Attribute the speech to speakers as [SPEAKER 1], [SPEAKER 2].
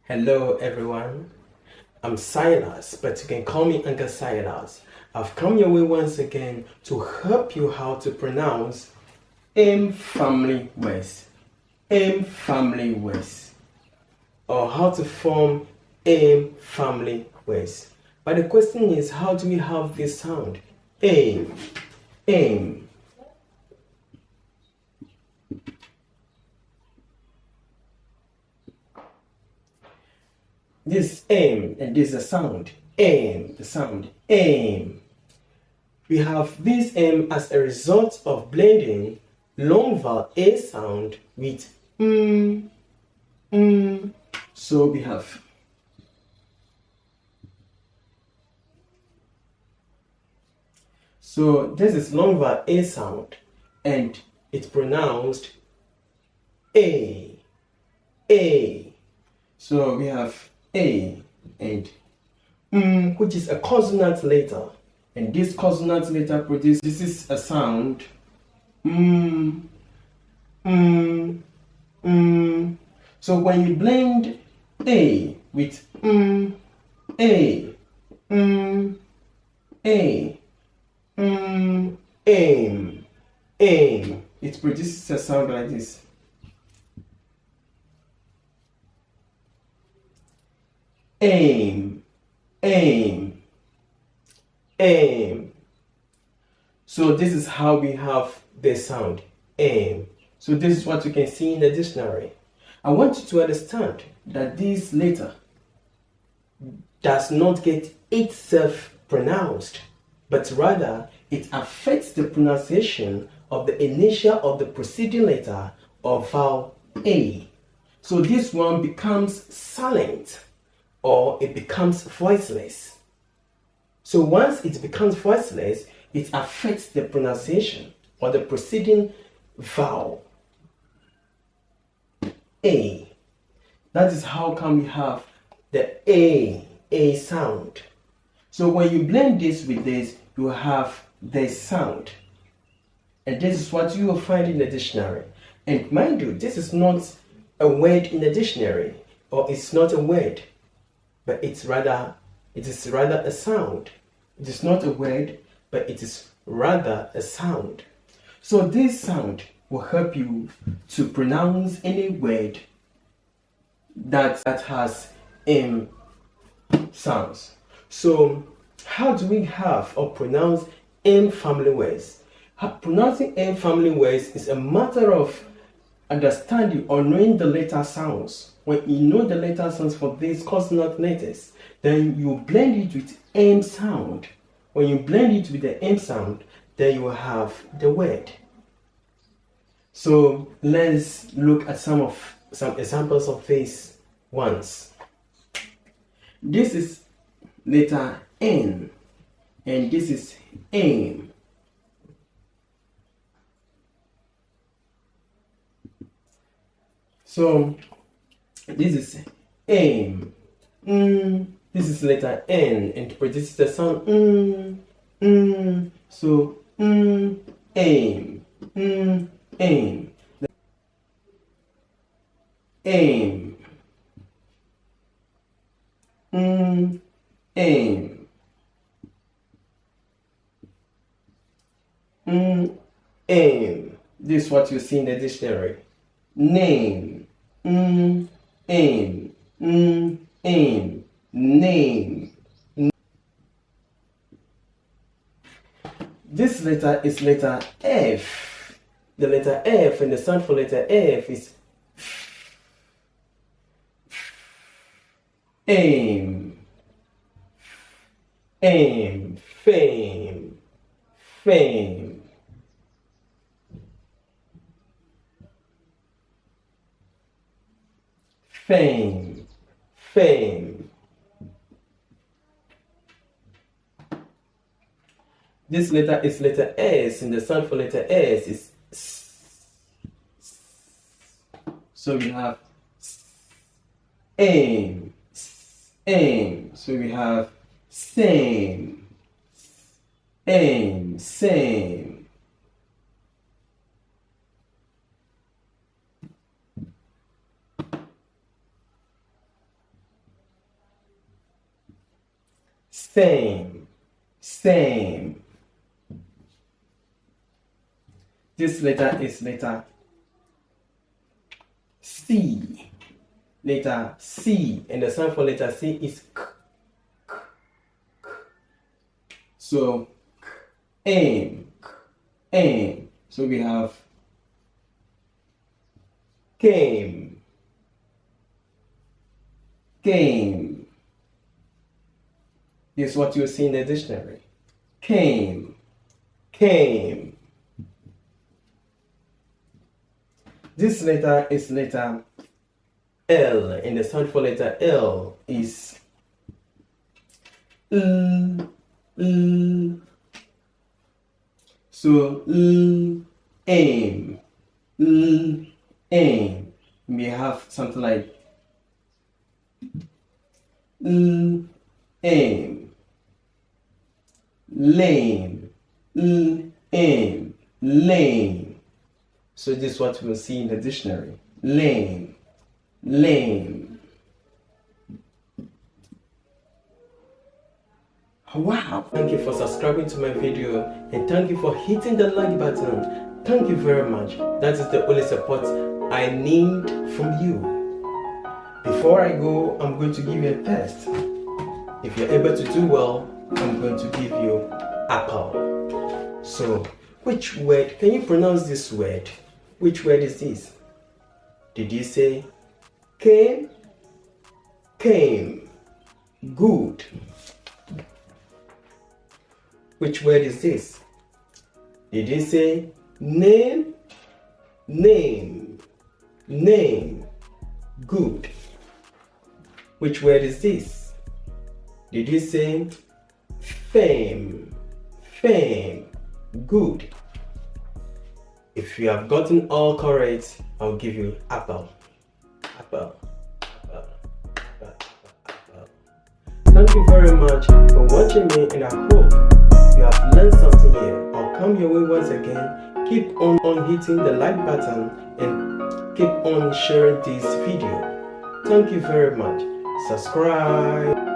[SPEAKER 1] Hello everyone, I'm Silas, but you can call me Uncle Silas. I've come your way once again to help you how to pronounce family words, family words, or how to form family words. But the question is, how do we have this sound? Aim. This aim, and this is a sound. The sound. Aim. We have this aim as a result of blending long vowel A sound with So we have this is long vowel A sound, and it's pronounced A. So we have A and which is a consonant letter, and this consonant letter produces this is a sound So when you blend A with aim, it produces a sound like this. Aim. So this is how we have the sound aim. So this is what you can see in the dictionary. I want you to understand that this letter does not get itself pronounced, but rather it affects the pronunciation of the initial of the preceding letter of vowel A. So this one becomes silent, or it becomes voiceless. So once it becomes voiceless, it affects the pronunciation or the preceding vowel A. That is how come we have the A sound. So when you blend this with this, you have this sound. And this is what you will find in the dictionary. And mind you, this is not a word in the dictionary, or it's not a word, but it is rather a sound. It is not a word, but it is rather a sound. So this sound will help you to pronounce any word that has sounds. So how do we have or pronounce family words? Pronouncing family words is a matter of understanding or knowing the letter sounds. When you know the letter sounds for these consonant letters, then you blend it with M sound. When you blend it with the M sound, then you will have the word. So let's look at some examples of these ones. This is letter N, and this is aim. So this is aim. This is letter N, and it produces the sound So aim. Aim. Aim. Aim. This is what you see in the dictionary. Name. Aim. Name. This letter is letter F. The letter F, and the sound for letter F is aim. Fame. Fame. This letter is letter S, and the sound for letter S is S. So we have aim. So we have same. Same. same, same. This letter is letter C. Letter C, and the sound for letter C is k. So aim, aim. So we have came, came. This is what you see in the dictionary. Came, came. This letter is letter L, and the sound for letter L is L, L. So aim, aim. We have something like aim, lame, aim, lame. So this is what we'll see in the dictionary. Lame, lame. Wow! Thank you for subscribing to my video, and thank you for hitting the like button. Thank you very much. That is the only support I need from you. Before I go, I'm going to give you a test. If you're able to do well, I'm going to give you apple. So, which word, can you pronounce this word? Which word is this? Did you say came? Came. Good. Which word is this? Did you say name? Name. Name. Good. Which word is this? Did you say fame? Fame. Good. If you have gotten all correct, I'll give you apple. Apple. Apple. Apple. Apple. Thank you very much for watching me, and I hope you have learned something here. I'll come your way once again. Keep on hitting the like button and keep on sharing this video. Thank you very much. Subscribe.